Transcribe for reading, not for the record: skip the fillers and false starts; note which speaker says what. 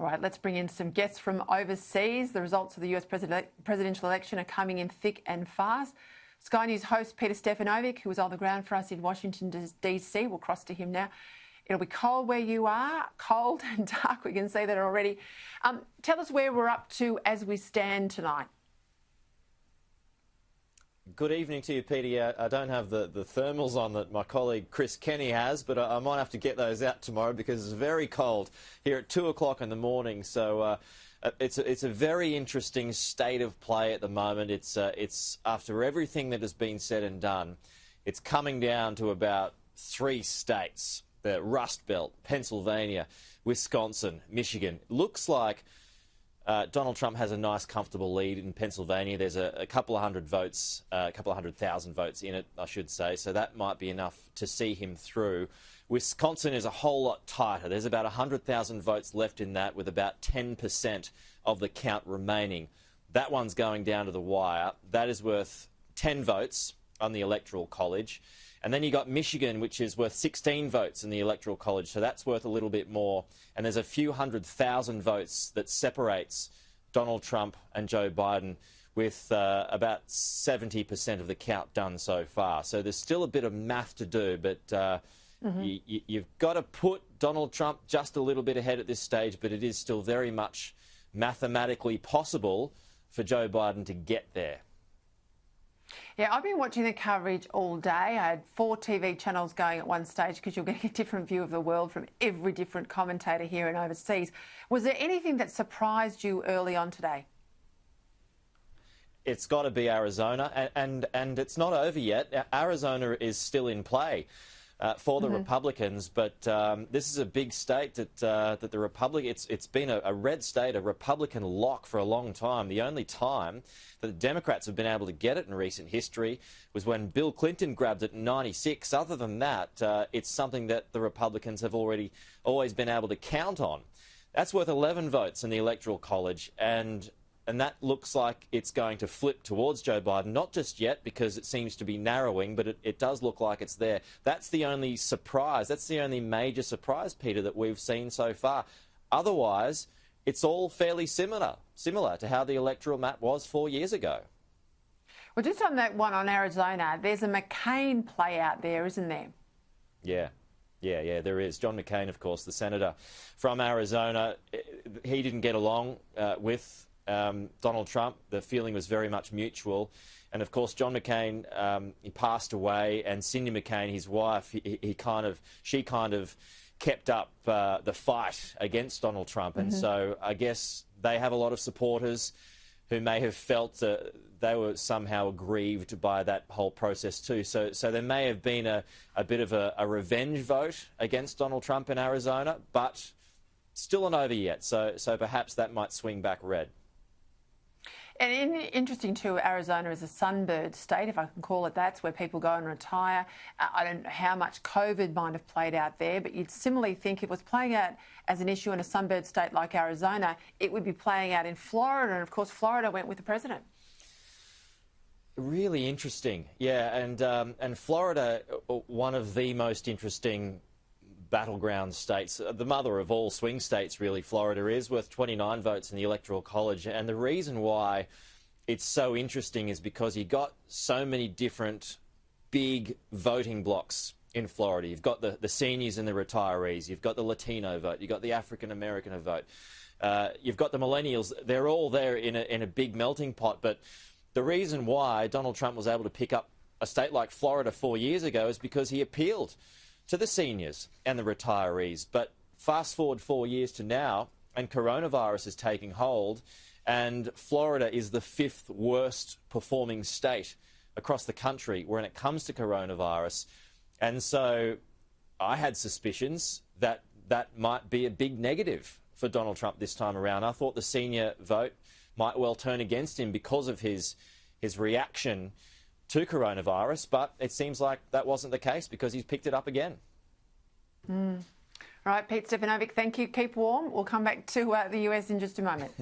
Speaker 1: All right, let's bring in some guests from overseas. The results of the US presidential election are coming in thick and fast. Sky News host Peter Stefanovic, who was on the ground for us in Washington, D.C. We'll cross to him now. It'll be cold where you are, cold and dark. We can see that already. Tell us where we're up to as we stand tonight.
Speaker 2: Good evening to you, Peter. I don't have the thermals on that my colleague Chris Kenny has, but I might have to get those out tomorrow because it's very cold here at 2 o'clock in the morning. So it's a very interesting state of play at the moment. It's after everything that has been said and done, it's coming down to about 3 states: the Rustbelt, Pennsylvania, Wisconsin, Michigan. Looks like Donald Trump has a nice, comfortable lead in Pennsylvania. There's a couple of hundred votes, a couple of 100,000 votes in it, I should say, so that might be enough to see him through. Wisconsin is a whole lot tighter. There's about 100,000 votes left in that, with about 10% of the count remaining. That one's going down to the wire. That is worth 10 votes on the Electoral College. And then you got Michigan, which is worth 16 votes in the Electoral College, so that's worth a little bit more. And there's a few 100,000 votes that separates Donald Trump and Joe Biden, with about 70% of the count done so far. So there's still a bit of math to do, but you've got to put Donald Trump just a little bit ahead at this stage, but it is still very much mathematically possible for Joe Biden to get there.
Speaker 1: Yeah, I've been watching the coverage all day. I had 4 TV channels going at one stage because you're getting a different view of the world from every different commentator here and overseas. Was there anything that surprised you early on today?
Speaker 2: It's got to be Arizona, and it's not over yet. Arizona is still in play for the Republicans, but this is a big state that the Republican. It's been a red state, a Republican lock for a long time. The only time that the Democrats have been able to get it in recent history was when Bill Clinton grabbed it in '96. Other than that, it's something that the Republicans have always been able to count on. That's worth 11 votes in the Electoral College, and that looks like it's going to flip towards Joe Biden. Not just yet, because it seems to be narrowing, but it does look like it's there. That's the only surprise. That's the only major surprise, Peter, that we've seen so far. Otherwise, it's all fairly similar to how the electoral map was 4 years ago.
Speaker 1: Well, just on that one on Arizona, there's a McCain play out there, isn't there?
Speaker 2: Yeah, there is. John McCain, of course, the senator from Arizona. He didn't get along with Donald Trump. The feeling was very much mutual. And of course, John McCain, he passed away, and Cindy McCain, his wife, she kind of kept up the fight against Donald Trump. And so I guess they have a lot of supporters who may have felt they were somehow aggrieved by that whole process too. So there may have been a bit of a revenge vote against Donald Trump in Arizona, but still not over yet. So perhaps that might swing back red.
Speaker 1: And interesting too, Arizona is a sunbird state, if I can call it that. It's where people go and retire. I don't know how much COVID might have played out there, but you'd similarly think if it was playing out as an issue in a sunbird state like Arizona, it would be playing out in Florida. And of course, Florida went with the president.
Speaker 2: Really interesting, yeah. And Florida, one of the most interesting battleground states, the mother of all swing states, really. Florida is worth 29 votes in the Electoral College, and the reason why it's so interesting is because you got so many different big voting blocks in Florida. You've got the seniors and the retirees, you've got the Latino vote, you've got the African American vote, you've got the millennials. They're all there in a big melting pot. But the reason why Donald Trump was able to pick up a state like Florida 4 years ago is because he appealed to the seniors and the retirees. But fast forward 4 years to now, and coronavirus is taking hold, and Florida is the 5th worst performing state across the country when it comes to coronavirus. And so I had suspicions that that might be a big negative for Donald Trump this time around. I thought the senior vote might well turn against him because of his reaction to coronavirus, but it seems like that wasn't the case because he's picked it up again.
Speaker 1: All right, Pete Stefanovic, thank you. Keep warm. We'll come back to the US in just a moment.